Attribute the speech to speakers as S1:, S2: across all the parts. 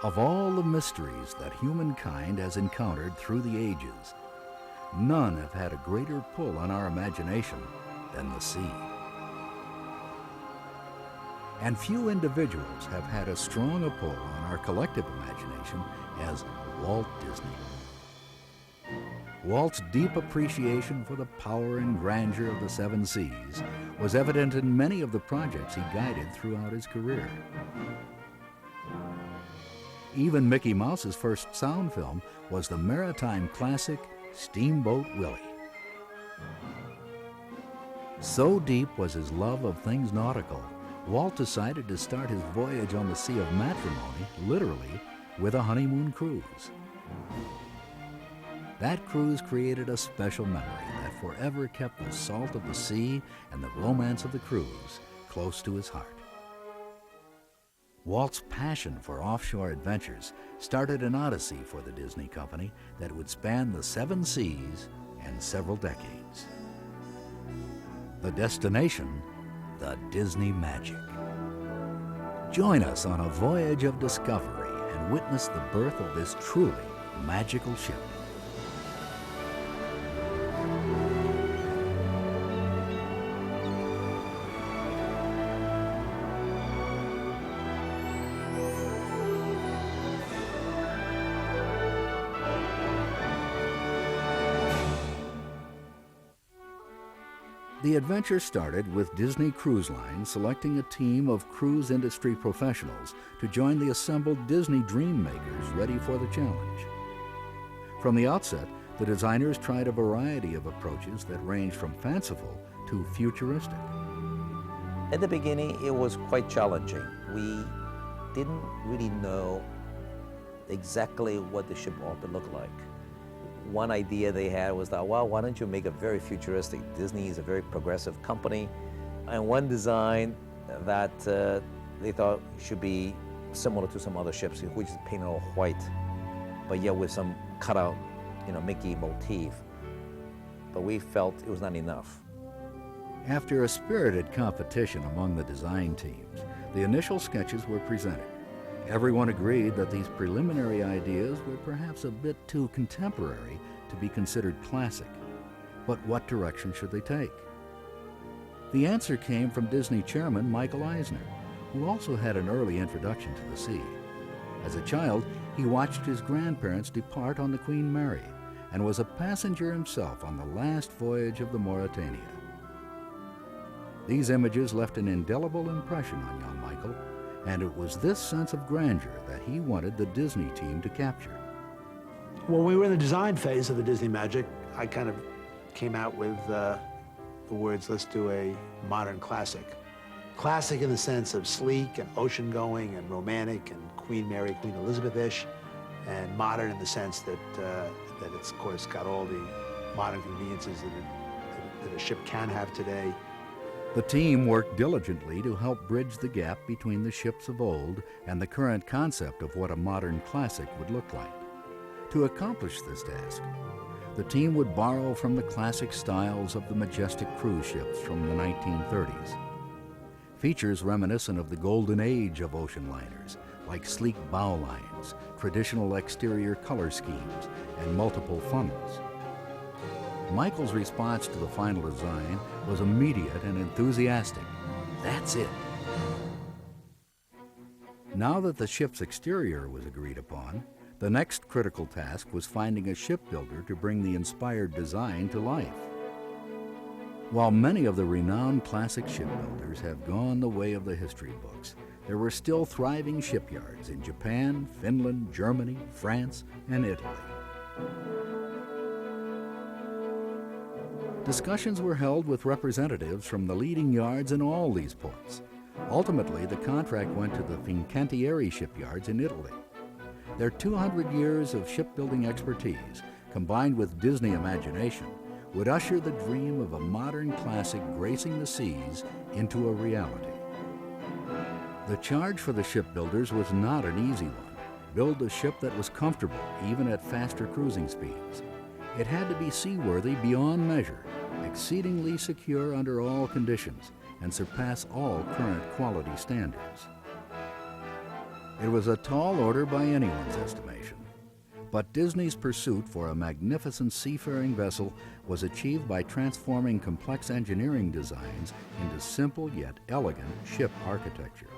S1: Of all the mysteries that humankind has encountered through the ages, none have had a greater pull on our imagination than the sea. And few individuals have had as strong a pull on our collective imagination as Walt Disney. Walt's deep appreciation for the power and grandeur of the seven seas was evident in many of the projects he guided throughout his career. Even Mickey Mouse's first sound film was the maritime classic Steamboat Willie. So deep was his love of things nautical, Walt decided to start his voyage on the Sea of Matrimony, literally, with a honeymoon cruise. That cruise created a special memory that forever kept the salt of the sea and the romance of the cruise close to his heart. Walt's passion for offshore adventures started an odyssey for the Disney Company that would span the seven seas and several decades. The destination, the Disney Magic. Join us on a voyage of discovery and witness the birth of this truly magical ship. The adventure started with Disney Cruise Line selecting a team of cruise industry professionals to join the assembled Disney dream makers ready for the challenge. From the outset, the designers tried a variety of approaches that ranged from fanciful to futuristic.
S2: At the beginning, it was quite challenging. We didn't really know exactly what the ship ought to look like. One idea they had was that, well, why don't you make it very futuristic? Disney is a very progressive company. And one design that they thought should be similar to some other ships, which is painted all white, but yet with some cutout, Mickey motif. But we felt it was not enough.
S1: After a spirited competition among the design teams, the initial sketches were presented. Everyone agreed that these preliminary ideas were perhaps a bit too contemporary to be considered classic. But what direction should they take? The answer came from Disney chairman Michael Eisner, who also had an early introduction to the sea. As a child, he watched his grandparents depart on the Queen Mary and was a passenger himself on the last voyage of the Mauretania. These images left an indelible impression on young Michael, and it was this sense of grandeur that he wanted the Disney team to capture.
S3: When we were in the design phase of the Disney Magic, I kind of came out with the words, let's do a modern classic. Classic in the sense of sleek and ocean-going and romantic and Queen Mary, Queen Elizabeth-ish, and modern in the sense that it's, of course, got all the modern conveniences that a ship can have today.
S1: The team worked diligently to help bridge the gap between the ships of old and the current concept of what a modern classic would look like. To accomplish this task, the team would borrow from the classic styles of the majestic cruise ships from the 1930s. Features reminiscent of the golden age of ocean liners, like sleek bow lines, traditional exterior color schemes, and multiple funnels. Michael's response to the final design was immediate and enthusiastic. That's it. Now that the ship's exterior was agreed upon, the next critical task was finding a shipbuilder to bring the inspired design to life. While many of the renowned classic shipbuilders have gone the way of the history books, there were still thriving shipyards in Japan, Finland, Germany, France, and Italy. Discussions were held with representatives from the leading yards in all these ports. Ultimately, the contract went to the Fincantieri shipyards in Italy. Their 200 years of shipbuilding expertise, combined with Disney imagination, would usher the dream of a modern classic gracing the seas into a reality. The charge for the shipbuilders was not an easy one. Build a ship that was comfortable, even at faster cruising speeds. It had to be seaworthy beyond measure, exceedingly secure under all conditions, and surpass all current quality standards. It was a tall order by anyone's estimation, but Disney's pursuit for a magnificent seafaring vessel was achieved by transforming complex engineering designs into simple yet elegant ship architecture.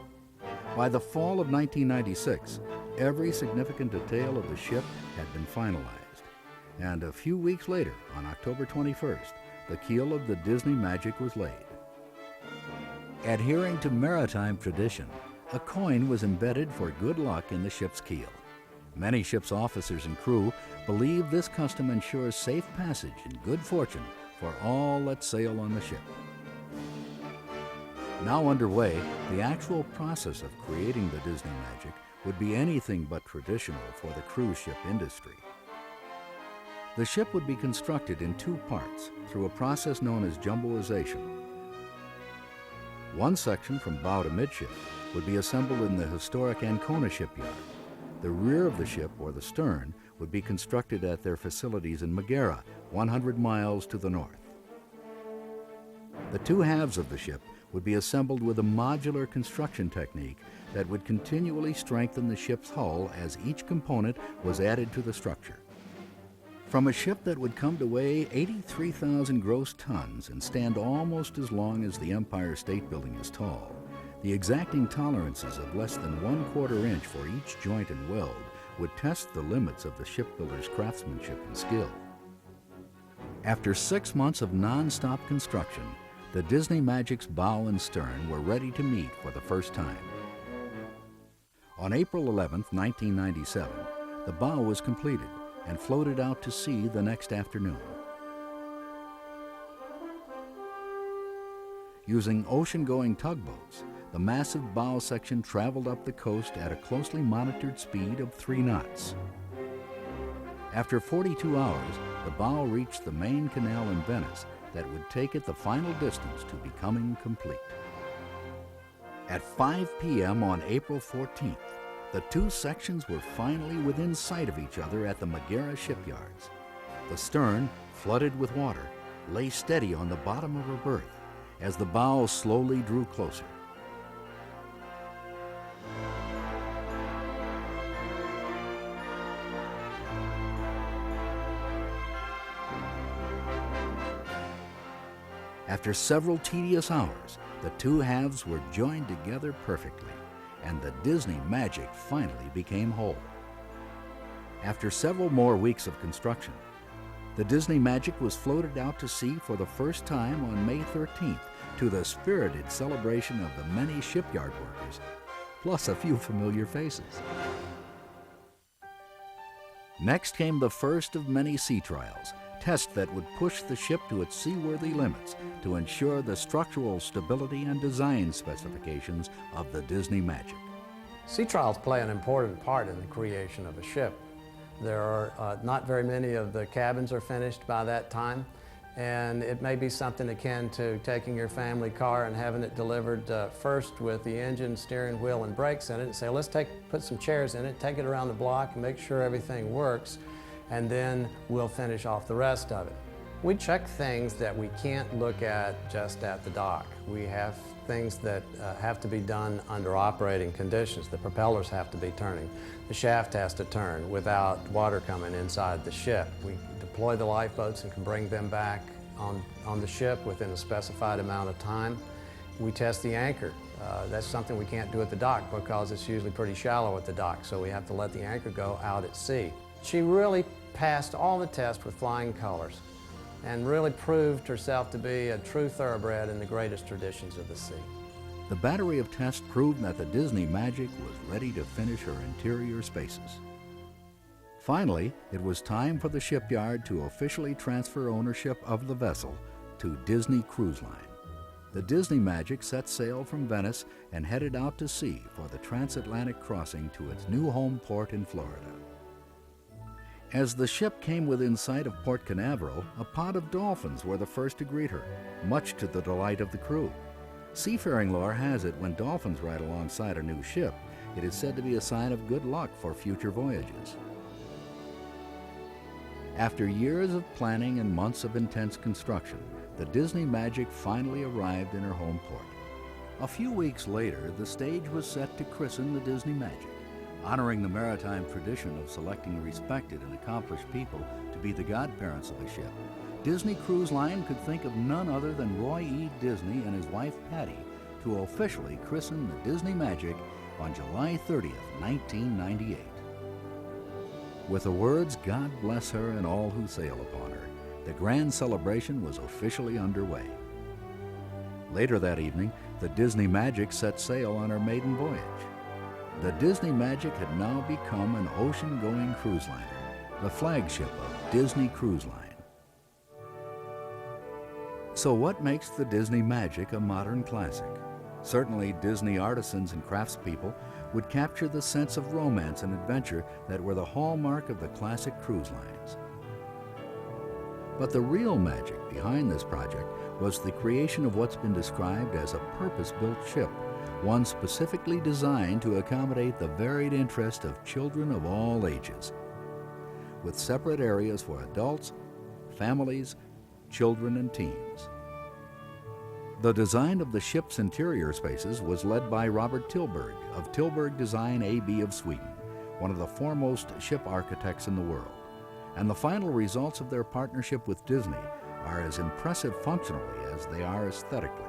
S1: By the fall of 1996, every significant detail of the ship had been finalized, and a few weeks later, on October 21st, the keel of the Disney Magic was laid. Adhering to maritime tradition, a coin was embedded for good luck in the ship's keel. Many ship's officers and crew believe this custom ensures safe passage and good fortune for all that sail on the ship. Now underway, the actual process of creating the Disney Magic would be anything but traditional for the cruise ship industry. The ship would be constructed in two parts through a process known as jumboization. One section from bow to midship would be assembled in the historic Ancona shipyard. The rear of the ship, or the stern, would be constructed at their facilities in Madeira, 100 miles to the north. The two halves of the ship would be assembled with a modular construction technique that would continually strengthen the ship's hull as each component was added to the structure. From a ship that would come to weigh 83,000 gross tons and stand almost as long as the Empire State Building is tall, the exacting tolerances of less than 1/4 inch for each joint and weld would test the limits of the shipbuilder's craftsmanship and skill. After 6 months of non-stop construction, the Disney Magic's bow and stern were ready to meet for the first time. On April 11, 1997, the bow was completed and floated out to sea the next afternoon. Using ocean-going tugboats, the massive bow section traveled up the coast at a closely monitored speed of 3 knots. After 42 hours, the bow reached the main canal in Venice that would take it the final distance to becoming complete. At 5 p.m. on April 14th, the two sections were finally within sight of each other at the Madeira shipyards. The stern, flooded with water, lay steady on the bottom of her berth as the bow slowly drew closer. After several tedious hours, the two halves were joined together perfectly, and the Disney Magic finally became whole. After several more weeks of construction, the Disney Magic was floated out to sea for the first time on May 13th to the spirited celebration of the many shipyard workers, plus a few familiar faces. Next came the first of many sea trials, tests that would push the ship to its seaworthy limits to ensure the structural stability and design specifications of the Disney Magic.
S4: Sea trials play an important part in the creation of a ship. There are not very many of the cabins are finished by that time, and it may be something akin to taking your family car and having it delivered first with the engine, steering wheel, and brakes in it, and say, let's put some chairs in it, take it around the block, and make sure everything works, and then we'll finish off the rest of it. We check things that we can't look at just at the dock. We have things that have to be done under operating conditions. The propellers have to be turning. The shaft has to turn without water coming inside the ship. We deploy the lifeboats and can bring them back on the ship within a specified amount of time. We test the anchor. That's something we can't do at the dock because it's usually pretty shallow at the dock, so we have to let the anchor go out at sea. She really passed all the tests with flying colors and really proved herself to be a true thoroughbred in the greatest traditions of the sea.
S1: The battery of tests proved that the Disney Magic was ready to finish her interior spaces. Finally, it was time for the shipyard to officially transfer ownership of the vessel to Disney Cruise Line. The Disney Magic set sail from Venice and headed out to sea for the transatlantic crossing to its new home port in Florida. As the ship came within sight of Port Canaveral, a pod of dolphins were the first to greet her, much to the delight of the crew. Seafaring lore has it when dolphins ride alongside a new ship, it is said to be a sign of good luck for future voyages. After years of planning and months of intense construction, the Disney Magic finally arrived in her home port. A few weeks later, the stage was set to christen the Disney Magic. Honoring the maritime tradition of selecting respected and accomplished people to be the godparents of a ship, Disney Cruise Line could think of none other than Roy E. Disney and his wife Patty to officially christen the Disney Magic on July 30th, 1998. With the words, "God bless her and all who sail upon her," the grand celebration was officially underway. Later that evening, the Disney Magic set sail on her maiden voyage. The Disney Magic had now become an ocean-going cruise liner, the flagship of Disney Cruise Line. So what makes the Disney Magic a modern classic? Certainly, Disney artisans and craftspeople would capture the sense of romance and adventure that were the hallmark of the classic cruise lines. But the real magic behind this project was the creation of what's been described as a purpose-built ship, one specifically designed to accommodate the varied interest of children of all ages, with separate areas for adults, families, children, and teens. The design of the ship's interior spaces was led by Robert Tilberg of Tilberg Design AB of Sweden, one of the foremost ship architects in the world. And the final results of their partnership with Disney are as impressive functionally as they are aesthetically.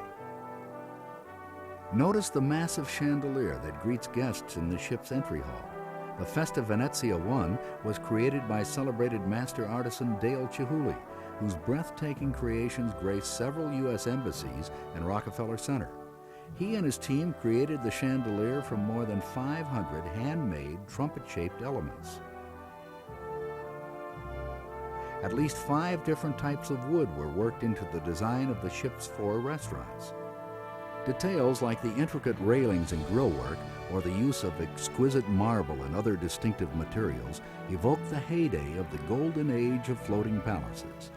S1: Notice the massive chandelier that greets guests in the ship's entry hall. The Festa Venezia 1 was created by celebrated master artisan Dale Chihuly, whose breathtaking creations grace several U.S. embassies and Rockefeller Center. He and his team created the chandelier from more than 500 handmade trumpet-shaped elements. At least 5 different types of wood were worked into the design of the ship's 4 restaurants. Details like the intricate railings and grillwork or the use of exquisite marble and other distinctive materials evoke the heyday of the golden age of floating palaces.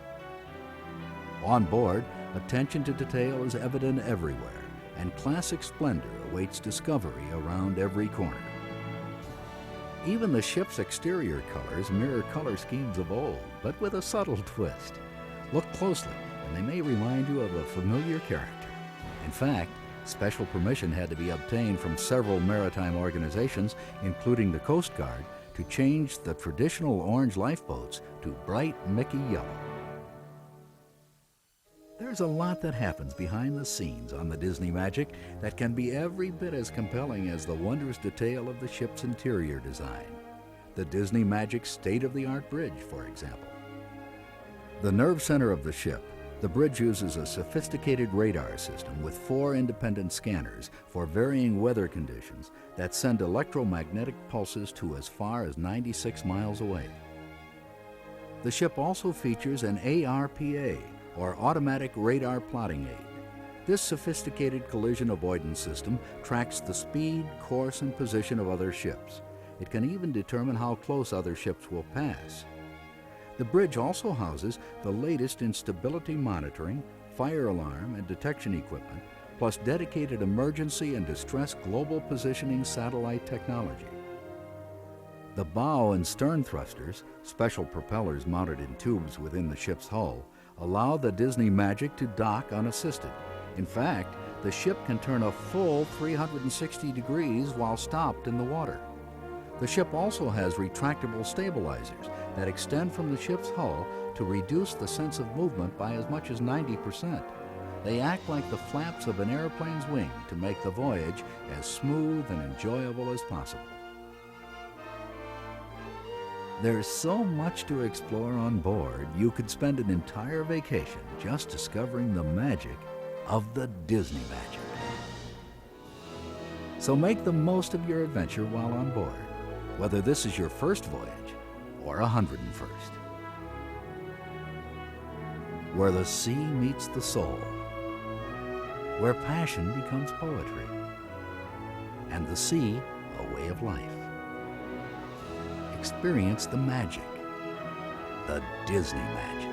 S1: On board, attention to detail is evident everywhere, and classic splendor awaits discovery around every corner. Even the ship's exterior colors mirror color schemes of old, but with a subtle twist. Look closely, and they may remind you of a familiar character. In fact, special permission had to be obtained from several maritime organizations, including the Coast Guard, to change the traditional orange lifeboats to bright Mickey yellow. There's a lot that happens behind the scenes on the Disney Magic that can be every bit as compelling as the wondrous detail of the ship's interior design. The Disney Magic state-of-the-art bridge, for example. The nerve center of the ship, the bridge uses a sophisticated radar system with 4 independent scanners for varying weather conditions that send electromagnetic pulses to as far as 96 miles away. The ship also features an ARPA, or Automatic Radar Plotting Aid. This sophisticated collision avoidance system tracks the speed, course, and position of other ships. It can even determine how close other ships will pass. The bridge also houses the latest in stability monitoring, fire alarm, and detection equipment, plus dedicated emergency and distress global positioning satellite technology. The bow and stern thrusters, special propellers mounted in tubes within the ship's hull, allow the Disney Magic to dock unassisted. In fact, the ship can turn a full 360 degrees while stopped in the water. The ship also has retractable stabilizers that extend from the ship's hull to reduce the sense of movement by as much as 90%. They act like the flaps of an airplane's wing to make the voyage as smooth and enjoyable as possible. There's so much to explore on board, you could spend an entire vacation just discovering the magic of the Disney Magic. So make the most of your adventure while on board, whether this is your first voyage or 101st. Where the sea meets the soul, where passion becomes poetry, and the sea a way of life. Experience the magic, the Disney Magic.